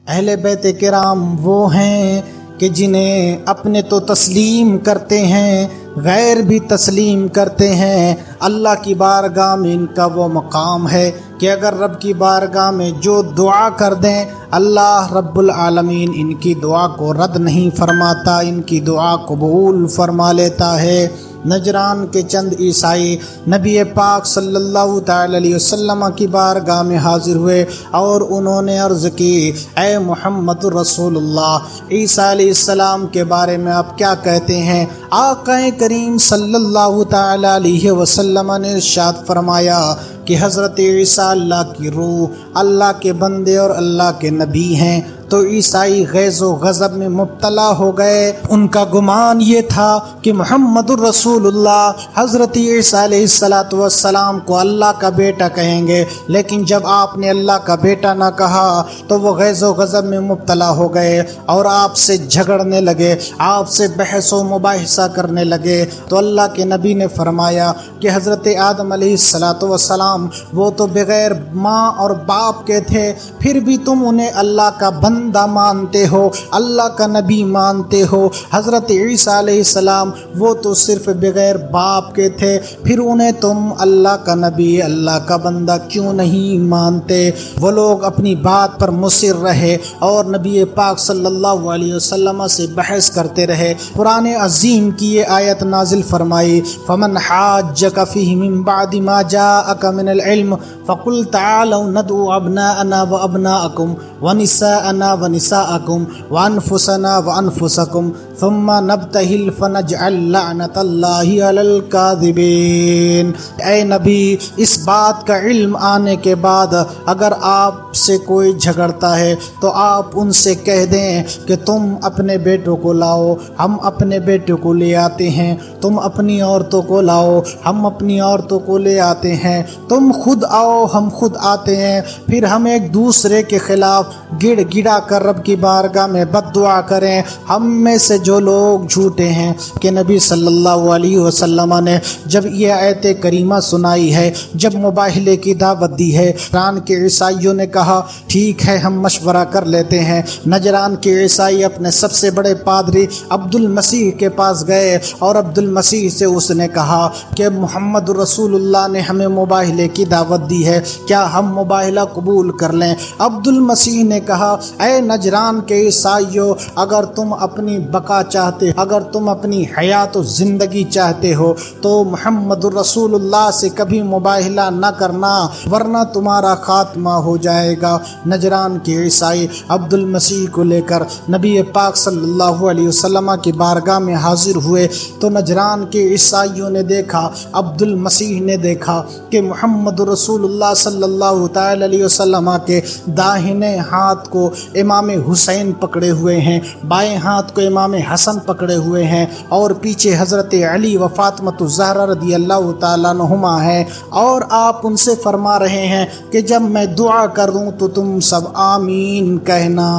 اہل بیت کرام وہ ہیں کہ جنہیں اپنے تو تسلیم کرتے ہیں، غیر بھی تسلیم کرتے ہیں۔ اللہ کی بارگاہ میں ان کا وہ مقام ہے کہ اگر رب کی بارگاہ میں جو دعا کر دیں، اللہ رب العالمین ان کی دعا کو رد نہیں فرماتا، ان کی دعا قبول فرما لیتا ہے۔ نجران کے چند عیسائی نبی پاک صلی اللہ تعالی علیہ وسلم کی بارگاہ میں حاضر ہوئے اور انہوں نے عرض کی، اے محمد رسول اللہ، عیسیٰ علیہ السلام کے بارے میں آپ کیا کہتے ہیں؟ آقا کریم صلی اللہ تعالی علیہ وسلم نے ارشاد فرمایا کہ حضرت عیسیٰ اللہ کی روح، اللہ کے بندے اور اللہ کے نبی ہیں۔ تو عیسائی غیظ و غضب میں مبتلا ہو گئے۔ ان کا گمان یہ تھا کہ محمد الرسول اللہ حضرت عیسیٰ علیہ السلام کو اللہ کا بیٹا کہیں گے، لیکن جب آپ نے اللہ کا بیٹا نہ کہا تو وہ غیظ و غضب میں مبتلا ہو گئے اور آپ سے جھگڑنے لگے، آپ سے بحث و مباحثہ کرنے لگے۔ تو اللہ کے نبی نے فرمایا کہ حضرت آدم علیہ السلام وہ تو بغیر ماں اور باپ کے تھے، پھر بھی تم انہیں اللہ کا بندہ مانتے ہو، اللہ کا نبی مانتے ہو۔ حضرت عیسیٰ علیہ السلام وہ تو صرف بغیر باپ کے تھے، پھر انہیں تم اللہ کا نبی، اللہ کا بندہ کیوں نہیں مانتے؟ وہ لوگ اپنی بات پر مصر رہے اور نبی پاک صلی اللہ علیہ وسلم سے بحث کرتے رہے۔ قرآن عظیم کی یہ آیت نازل فرمائی، فَمَنْ حَاجَّكَ فِيهِ مِنْ بَعْدِ مَا جَاءَكَ مِنَ الْعِلْمِ فَقُلْ تَعَالَوْا نَدْعُ أَبْنَاءَنَا وَأَبْنَاءَكُمْ وَنِسَاءَنَا وَنِسَاءَكُمْ وَأَنفُسَنَا وَأَنفُسَكُمْ ثُمَّ نَبْتَهِلْ فَنَجْعَلْ لَعْنَةَ اللَّهِ عَلَى الْكَاذِبِينَ۔ اے نبی، اس بات کا علم آنے کے بعد اگر آپ سے کوئی جھگڑتا ہے تو آپ ان سے کہہ دیں کہ تم اپنے بیٹوں کو لاؤ، ہم اپنے بیٹوں کو لے آتے ہیں، تم اپنی عورتوں کو لاؤ، ہم اپنی عورتوں کو لے آتے ہیں، تم خود آؤ، ہم خود آتے ہیں، پھر ہم ایک دوسرے کے خلاف گڑ گڑا کر رب کی بارگاہ میں بد دعا کریں۔ ہم میں سے جو لوگ جھوٹے ہیں کہ نبی صلی اللہ علیہ وسلم نے جب یہ آیت کریمہ سنائی ہے، جب مباہلے کی دعوت دی ہے، نجران کے عیسائیوں نے کہا ٹھیک ہے ہم مشورہ کر لیتے ہیں۔ نجران کے عیسائی اپنے سب سے بڑے پادری عبد المسیح کے پاس گئے اور عبد المسیح سے اس نے کہا کہ محمد رسول اللہ نے ہمیں مباہلے کی دعوت دی ہے، کیا ہم مباہلہ قبول کر لیں؟ عبد المسیح نے کہا اے نجران کے عیسائیوں، اگر تم اپنی بقا چاہتے، اگر تم اپنی حیات و زندگی چاہتے ہو تو محمد رسول اللہ سے کبھی مباہلہ نہ کرنا، ورنہ تمہارا خاتمہ ہو جائے گا۔ نجران کے عیسائی عبد المسیح کو لے کر نبی پاک صلی اللہ علیہ وسلم کی بارگاہ میں حاضر ہوئے تو نجران کے عیسائیوں نے دیکھا، عبد المسیح نے دیکھا کہ محمد رسول اللہ صلی اللہ تعالی علیہ وسلم کے داہنے ہاتھ کو امام حسین پکڑے ہوئے ہیں، بائیں ہاتھ کو امام حسن پکڑے ہوئے ہیں، اور پیچھے حضرت علی و فاطمۃ الزہرا رضی اللہ تعالیٰ عنہما ہیں، اور آپ ان سے فرما رہے ہیں کہ جب میں دعا کروں تو تم سب آمین کہنا۔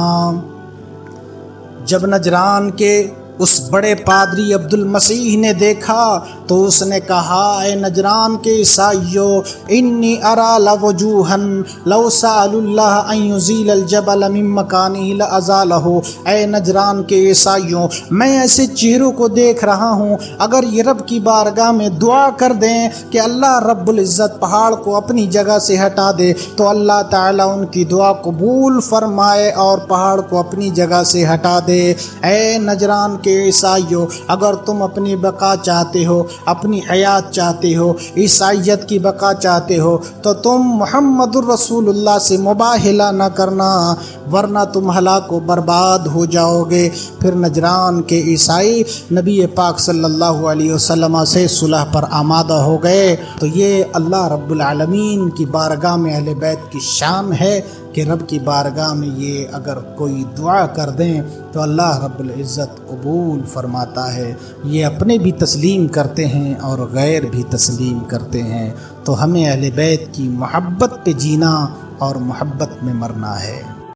جب نجران کے اس بڑے پادری عبد المسیح نے دیکھا تو اس نے کہا اے نجران کے عیسائیوں، انی ارا لوجوہا لو سأل اللہ ان یزیل الجبل من مکانہ لازالہ۔ اے نجران کے عیسائیوں، میں ایسے چہروں کو دیکھ رہا ہوں، اگر یہ رب کی بارگاہ میں دعا کر دیں کہ اللہ رب العزت پہاڑ کو اپنی جگہ سے ہٹا دے تو اللہ تعالیٰ ان کی دعا قبول فرمائے اور پہاڑ کو اپنی جگہ سے ہٹا دے۔ اے نجران کے عیسائیوں، اگر تم اپنی بقا چاہتے ہو، اپنی حیات چاہتے ہو، عیسائیت کی بقا چاہتے ہو تو تم محمد الرسول اللہ سے مباہلہ نہ کرنا، ورنہ تم ہلاک و برباد ہو جاؤ گے۔ پھر نجران کے عیسائی نبی پاک صلی اللہ علیہ وسلم سے صلح پر آمادہ ہو گئے۔ تو یہ اللہ رب العالمین کی بارگاہ میں اہل بیت کی شان ہے کہ رب کی بارگاہ میں یہ اگر کوئی دعا کر دیں تو اللہ رب العزت قبول فرماتا ہے۔ یہ اپنے بھی تسلیم کرتے ہیں اور غیر بھی تسلیم کرتے ہیں۔ تو ہمیں اہل بیت کی محبت پہ جینا اور محبت میں مرنا ہے۔